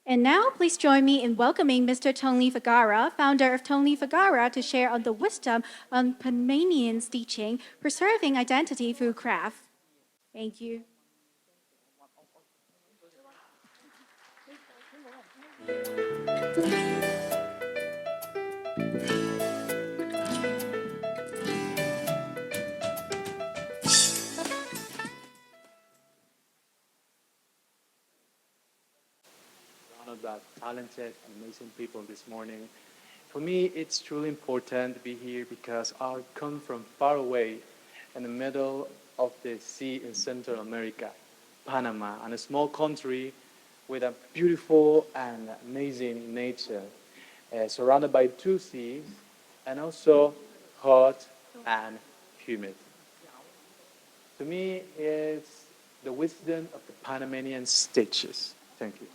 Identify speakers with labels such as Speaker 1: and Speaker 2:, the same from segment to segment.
Speaker 1: And now, please join me in welcoming Mr. Tony Vergara, founder of Tony Vergara, to share on the wisdom on Panamanian's teaching, preserving identity through craft. Thank you.
Speaker 2: Surrounded by talented, amazing people this morning. For me, it's truly important to be here because I come from far away in the middle of the sea in Central America, Panama, and a small country with a beautiful and amazing nature, surrounded by two seas and also hot and humid. To me, it's the wisdom of the Panamanian stitches. Thank you.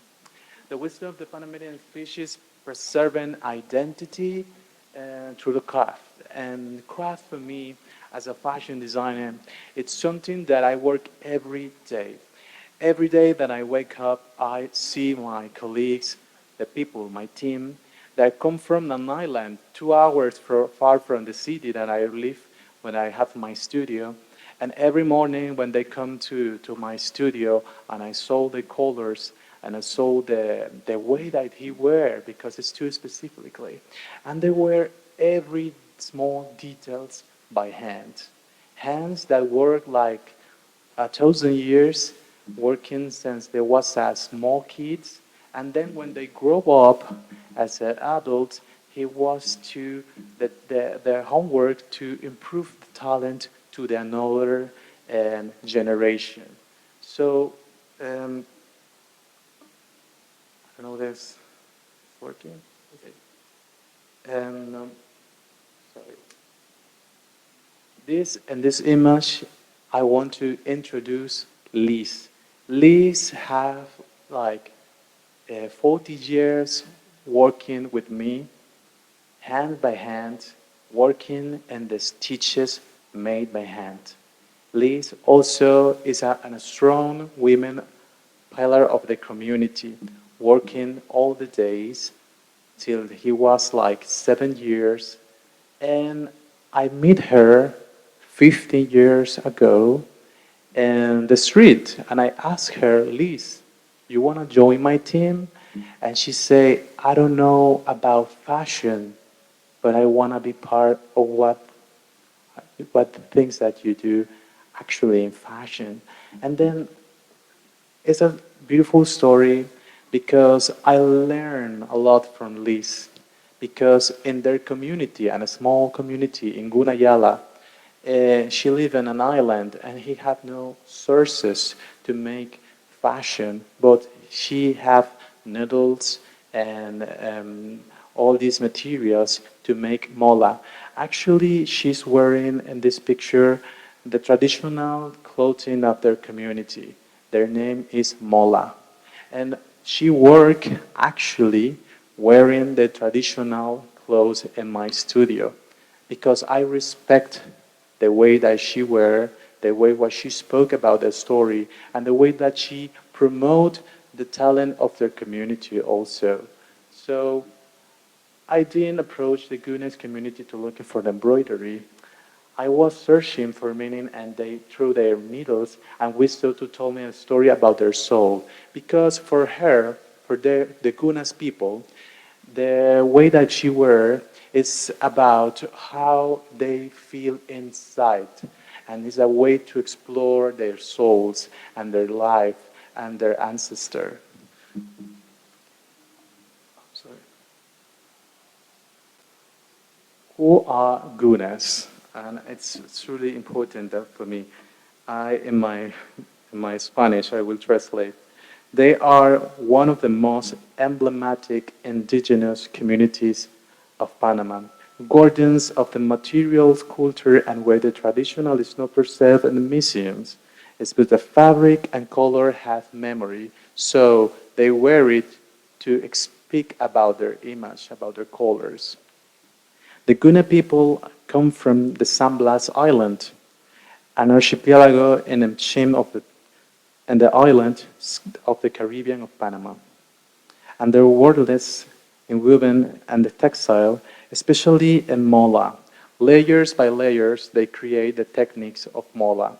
Speaker 2: The wisdom of the Panamanian fish is preserving identity through the craft. And craft for me, as a fashion designer, it's something that I work every day. Every day that I wake up, I see my colleagues, the people, my team, that come from an island 2 hours far from the city that I live when I have my studio. And every morning when they come to my studio and I saw the colors and I saw the way that he wear, because it's too specifically. And they wear every small details by hand. Hands that work like 1,000 years, working since they was a small kids. And then when they grow up as an adult, he was to their homework to improve the talent to the another generation. So I don't know this working. Okay. Sorry. This image, I want to introduce Liz. Liz have like 40 years working with me, hand by hand, working in the stitches made by hand. Liz also is a strong woman pillar of the community, working all the days till he was like 7 years. And I met her 15 years ago in the street, and I asked her, Liz, you want to join my team? And she said, I don't know about fashion, but I want to be part of what the things that you do actually in fashion. And then it's a beautiful story because I learned a lot from Liz. Because in their community, and a small community in Guna, she lived in an island and he had no sources to make fashion, but she have needles and all these materials to make mola. Actually, she's wearing in this picture the traditional clothing of their community. Their name is mola. And she worked actually wearing the traditional clothes in my studio because I respect the way that she wear, the way what she spoke about the story, and the way that she promote the talent of their community also. So I didn't approach the Gunas community to looking for the embroidery. I was searching for meaning, and they threw their needles and whistle to tell me a story about their soul. Because for her, for the Gunas people, the way that she wear is about how they feel inside, and it's a way to explore their souls and their life and their ancestor. Sorry. Who are Gunas? And it's really important that for me. In my Spanish, I will translate. They are one of the most emblematic indigenous communities of Panama, guardians of the materials, culture, and where the traditional is not preserved in the museums. It's because the fabric and color have memory, so they wear it to speak about their image, about their colors. The Guna people come from the San Blas Island, an archipelago in the island of the Caribbean of Panama. and they're wordless in woven and the textile, especially in mola. Layers by layers, they create the techniques of mola.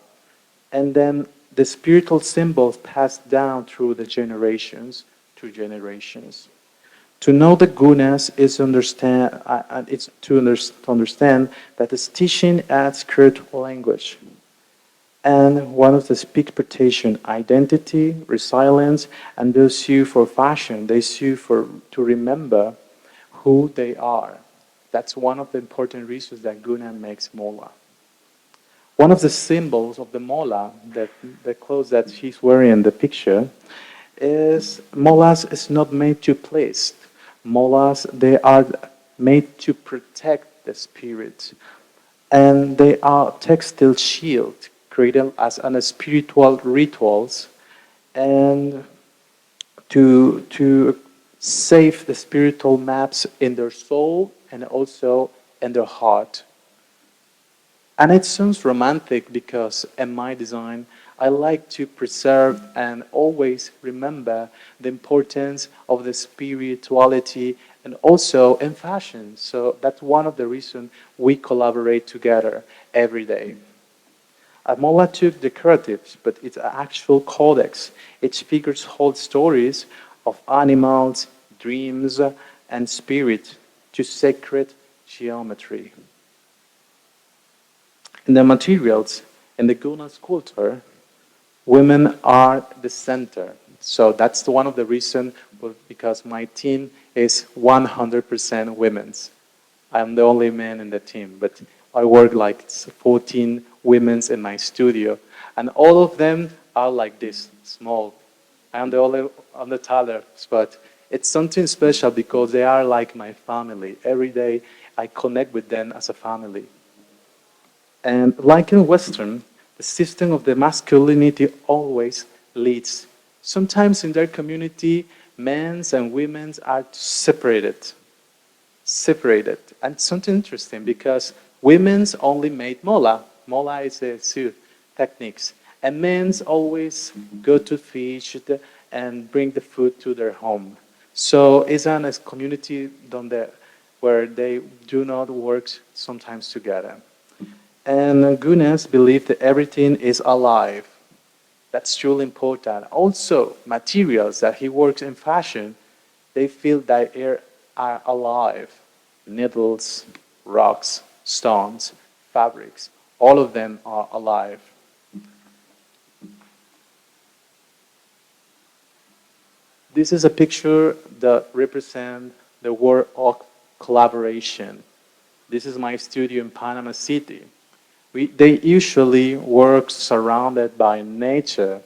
Speaker 2: And then the spiritual symbols passed down through the generations, through generations. To know the gunas is to understand that the teaching adds spiritual language. And one of the interpretation, identity, resilience, and those sue for fashion, they sue to remember who they are. That's one of the important reasons that Guna makes mola. One of the symbols of the mola, the clothes that she's wearing in the picture, is molas is not made to place. Molas, they are made to protect the spirit. And they are textile shield created as a spiritual rituals and to save the spiritual maps in their soul and also in their heart. And it sounds romantic because in my design, I like to preserve and always remember the importance of the spirituality and also in fashion. So that's one of the reasons we collaborate together every day. Mola took decoratives, but it's an actual codex. Its figures hold stories of animals, dreams, and spirit to sacred geometry. In the materials, in the Guna sculpture, women are the center. So that's one of the reasons, because my team is 100% women's. I'm the only man in the team, but I work like 14 women's in my studio, and all of them are like this, small. I'm the only on the taller spot. It's something special because they are like my family. Every day I connect with them as a family. And like in Western, the system of the masculinity always leads. Sometimes in their community, men's and women's are separated. And something interesting because women's only made mola. Mola is a suit techniques. And men's always go to fish and bring the food to their home. So it's a community where they do not work sometimes together. And Gunas believe that everything is alive. That's truly important. Also, materials that he works in fashion, they feel that they are alive. Needles, rocks, stones, fabrics, all of them are alive. This is a picture that represents the word of collaboration. This is my studio in Panama City. They usually work surrounded by nature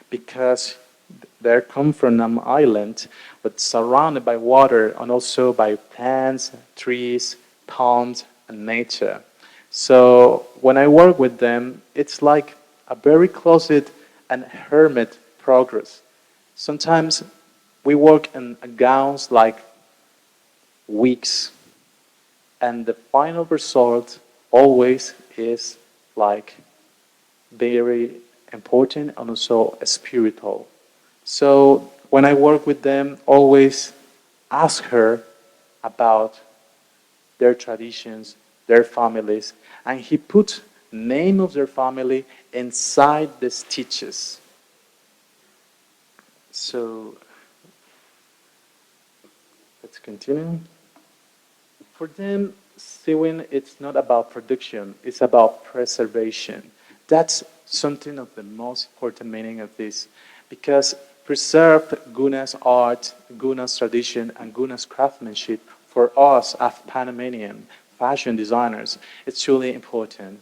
Speaker 2: because they come from an island, but surrounded by water and also by plants, trees, ponds, and nature. So when I work with them, it's like a very closet and hermit progress. Sometimes we work in gowns like weeks, and the final result always is like very important and also spiritual. So when I work with them, always ask her about their traditions, their families, and he put name of their family inside the stitches. So let's continue. For them, sewing, it's not about production, it's about preservation. That's something of the most important meaning of this, because preserve Guna's art, Guna's tradition, and Guna's craftsmanship for us as Panamanian fashion designers, it's truly important.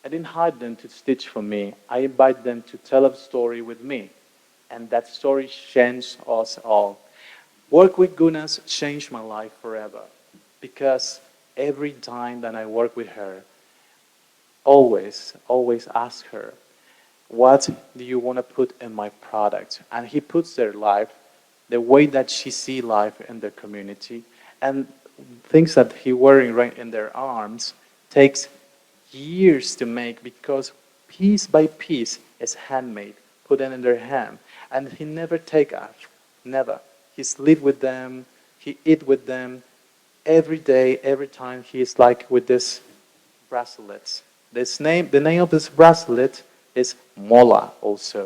Speaker 2: I didn't hire them to stitch for me. I invite them to tell a story with me. And that story changed us all. Work with Gunas changed my life forever. Because every time that I work with her, always ask her, what do you want to put in my product? And he puts their life, the way that she see life in their community, and things that he wearing right in their arms takes years to make because piece by piece is handmade. put it in their hand. And he never take off, never. He sleep with them, he eat with them. Every day, every time, he is like with this bracelets. The name of this bracelet is Mola also.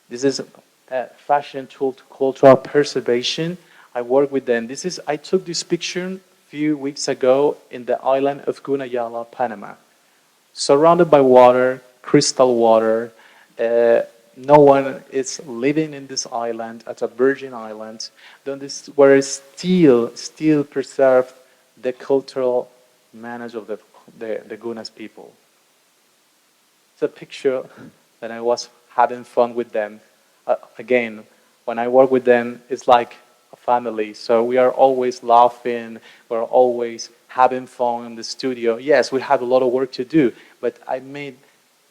Speaker 2: This is a fashion tool to cultural preservation. I work with them. I took this picture a few weeks ago in the island of Guna, Panama. Surrounded by water, crystal water. No one is living in this island, at a virgin island, where still preserved the cultural manners of the Gunas people. It's a picture that I was having fun with them. Again, when I work with them, it's like a family. So we are always laughing, we're always having fun in the studio. Yes, we have a lot of work to do, but I made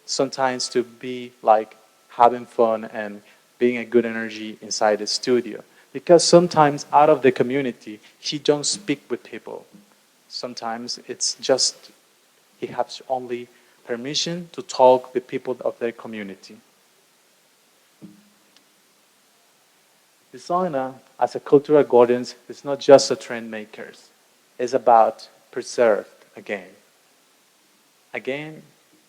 Speaker 2: sometimes to be like having fun and being a good energy inside the studio. Because sometimes out of the community, he don't speak with people. Sometimes it's just he has only permission to talk with people of their community. Designer, as a cultural guardian, is not just a trend maker. It's about preserved again. Again,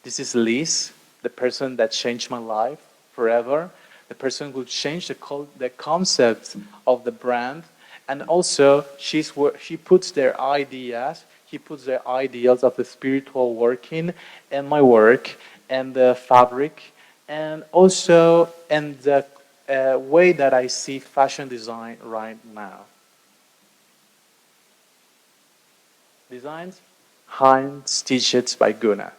Speaker 2: this is Liz, the person that changed my life forever, the person who changed the concept of the brand, and also she puts their ideas, he puts their ideals of the spiritual working in my work, and the fabric, and also in the way that I see fashion design right now. Designs, hand stitches by Guna.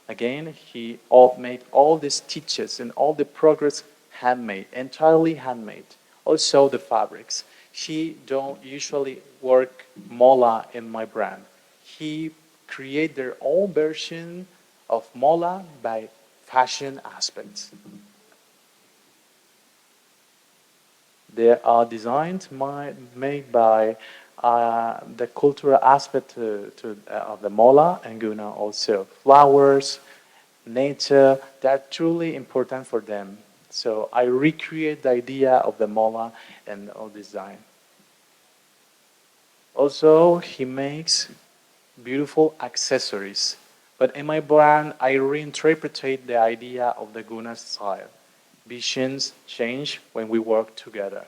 Speaker 2: Again, he made all the stitches and all the progress handmade, entirely handmade. Also the fabrics. He don't usually work mola in my brand. He create their own version of mola by fashion aspects. They are designed made by the cultural aspect of the mola and Guna also. Flowers, nature, they're truly important for them. So I recreate the idea of the mola and all design. Also, he makes beautiful accessories. But in my brand, I reinterpret the idea of the Guna style. Visions change when we work together.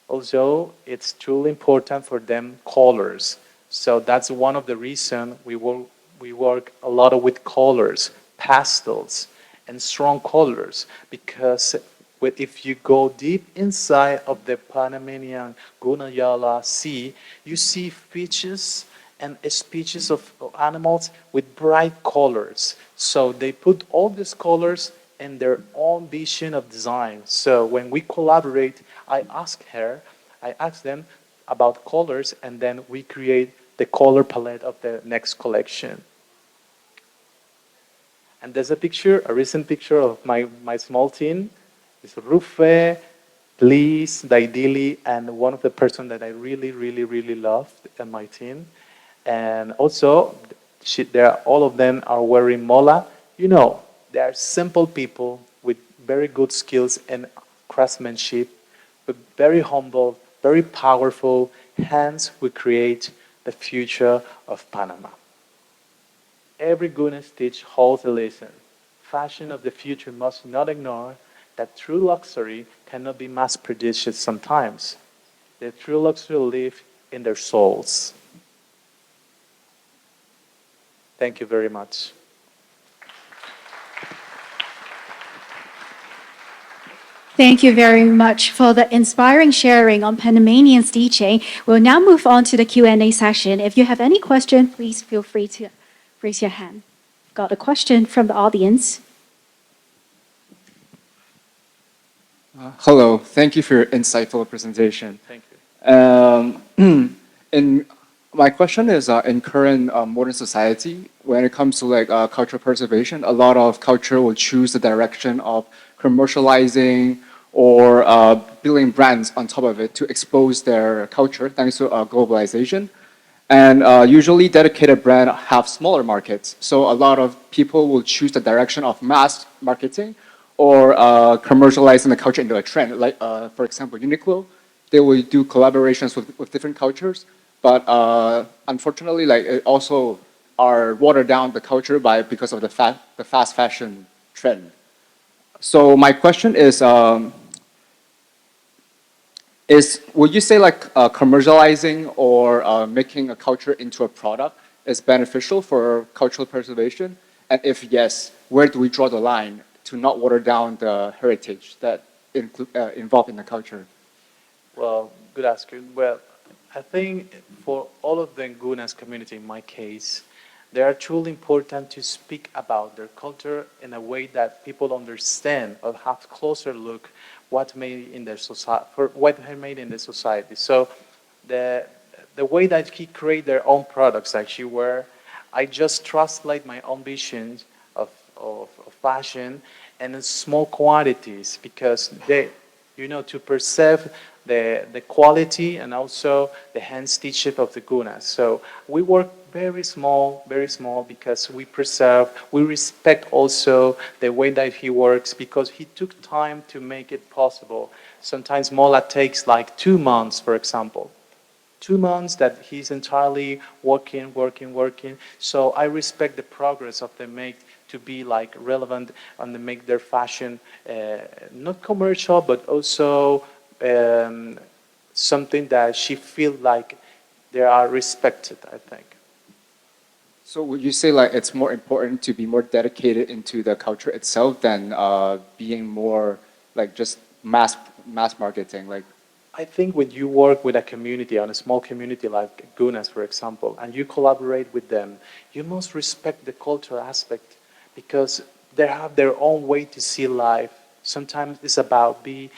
Speaker 2: Also, it's truly important for them colors. So that's one of the reasons we work a lot with colors, pastels, and strong colors. Because if you go deep inside of the Panamanian Gunayala Sea, you see fishes and species of animals with bright colors. So they put all these colors in their own vision of design. So when we collaborate, I ask them about colors, and then we create the color palette of the next collection. And there's a recent picture of my small team. It's Rufe, Liz, Daidili, and one of the person that I really, really, really loved in my team. And also, all of them are wearing mola. You know, they are simple people with very good skills in craftsmanship, but very humble, very powerful. Hence, we create the future of Panama. Every Guna stitch holds a lesson. Fashion of the future must not ignore that true luxury cannot be mass-produced sometimes. The true luxury lives in their souls. Thank you very much.
Speaker 1: Thank you very much for the inspiring sharing on Panamanian stitching. We'll now move on to the Q&A session. If you have any question, please feel free to raise your hand. Got a question from the audience.
Speaker 3: Hello, thank you for your insightful presentation.
Speaker 2: Thank you.
Speaker 3: My question is, in current modern society, when it comes to cultural preservation, a lot of culture will choose the direction of commercializing or building brands on top of it to expose their culture thanks to globalization. And usually dedicated brands have smaller markets. So a lot of people will choose the direction of mass marketing or commercializing the culture into a trend. Like, for example, Uniqlo, they will do collaborations with different cultures. But unfortunately, like, it also are watered down the culture because of the fast fashion trend. So my question is would you say like commercializing or making a culture into a product is beneficial for cultural preservation? And if yes, where do we draw the line to not water down the heritage that involved in the culture?
Speaker 2: Well, good ask you. Well, I think for all of the Gunas community, in my case, they are truly important to speak about their culture in a way that people understand or have closer look what made in their society, for what they made in the society. So the way that he create their own products, like she were, I just translate my own visions of fashion and in small quantities because they, you know, to preserve the quality and also the hand stitching of the Gunas. So we work very small because we preserve, we respect also the way that he works because he took time to make it possible. Sometimes Mola takes like 2 months, for example. 2 months that he's entirely working. So I respect the progress of the make to be like relevant and to make their fashion not commercial, but also something that she feel like they are respected, I think.
Speaker 3: So would you say like it's more important to be more dedicated into the culture itself than being more like just mass marketing? Like,
Speaker 2: I think when you work with a community, on a small community like Gunas, for example, and you collaborate with them, you must respect the cultural aspect because they have their own way to see life. Sometimes it's about be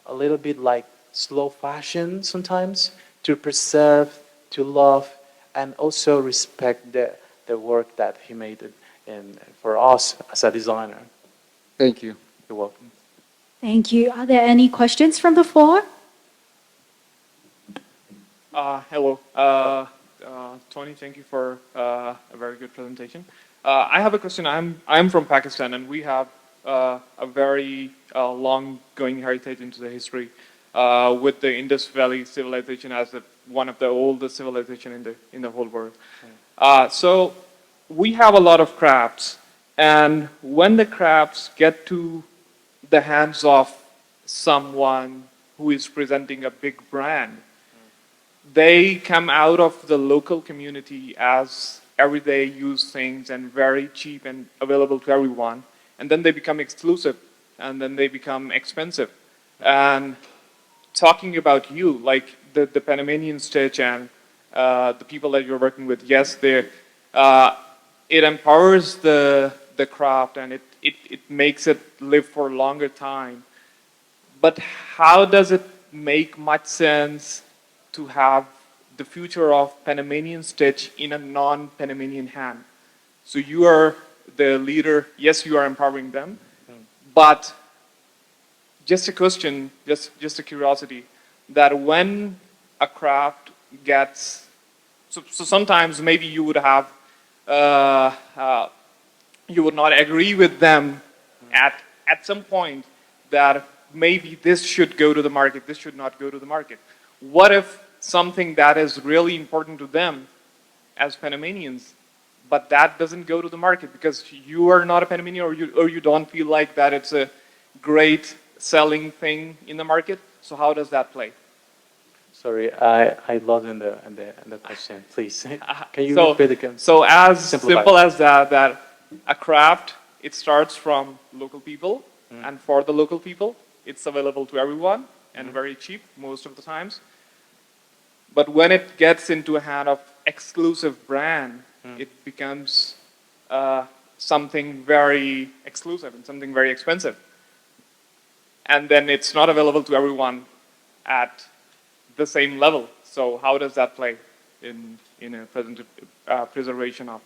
Speaker 2: a little bit like slow fashion sometimes to preserve, to love, and also respect the work that he made for us as a designer.
Speaker 3: thank you.
Speaker 2: You're welcome.
Speaker 1: Thank you. Are there any questions from the floor?
Speaker 4: Hello, Tony. Thank you for a very good presentation. I have a question. I'm from Pakistan, and we have a very long-going heritage into the history with the Indus Valley civilization as one of the oldest civilization in the whole world. So we have a lot of crafts, and when the crafts get to the hands of someone who is presenting a big brand, they come out of the local community as everyday use things and very cheap and available to everyone. And then they become exclusive and then they become expensive. And talking about you, like the Panamanian stitch and the people that you're working with, yes, it empowers the craft and it makes it live for a longer time. But how does it make much sense to have the future of Panamanian stitch in a non-Panamanian hand? So you are the leader, yes, you are empowering them, but just a question, just a curiosity, that when a craft gets, so sometimes maybe you would have, you would not agree with them at some point that maybe this should go to the market, this should not go to the market. What if something that is really important to them as Panamanians, but that doesn't go to the market because you are not a Panamanian or you don't feel like that it's a great selling thing in the market? So how does that play?
Speaker 2: Sorry, I lost in the question. Please, can you
Speaker 4: So,
Speaker 2: repeat again?
Speaker 4: so as
Speaker 2: Simplify.
Speaker 4: simple as that a craft, it starts from local people, and for the local people, it's available to everyone and very cheap most of the times. But when it gets into a hand of exclusive brand, it becomes something very exclusive and something very expensive. And then it's not available to everyone at the same level. So how does that play in a preservation of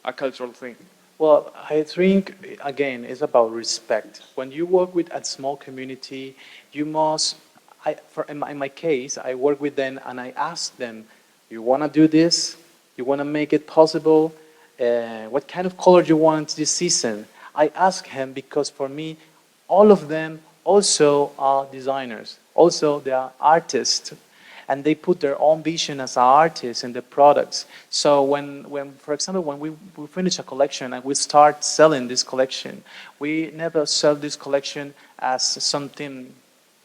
Speaker 4: a cultural thing?
Speaker 2: Well, I think, again, it's about respect. When you work with a small community, you must, in my case, I work with them and I ask them You want to do this? You want to make it possible? What kind of color you want this season? I ask him because for me, all of them also are designers. Also, they are artists. And they put their own vision as artists in the products. So when for example, when we finish a collection and we start selling this collection, we never sell this collection as something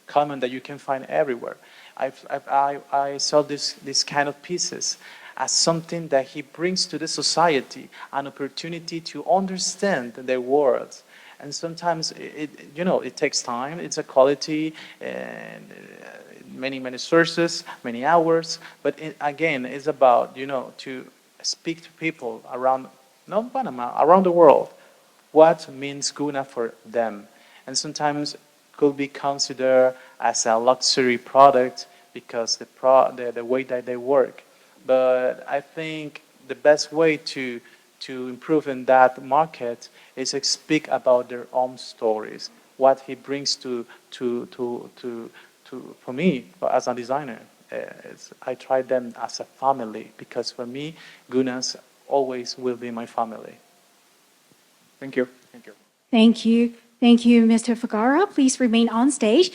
Speaker 2: common that you can find everywhere. I sell this kind of pieces as something that he brings to the society, an opportunity to understand the world. And sometimes it takes time. It's a quality and many sources, many hours. But again, it's about to speak to people around not Panama, around the world, what means Guna for them. And sometimes could be considered as a luxury product because the way that they work. But I think the best way to improve in that market is to speak about their own stories, what he brings to for me as a designer. I try them as a family because for me, Gunas always will be my family.
Speaker 4: Thank you. Thank you.
Speaker 1: Thank you. Thank you, Mr. Vergara. Please remain on stage.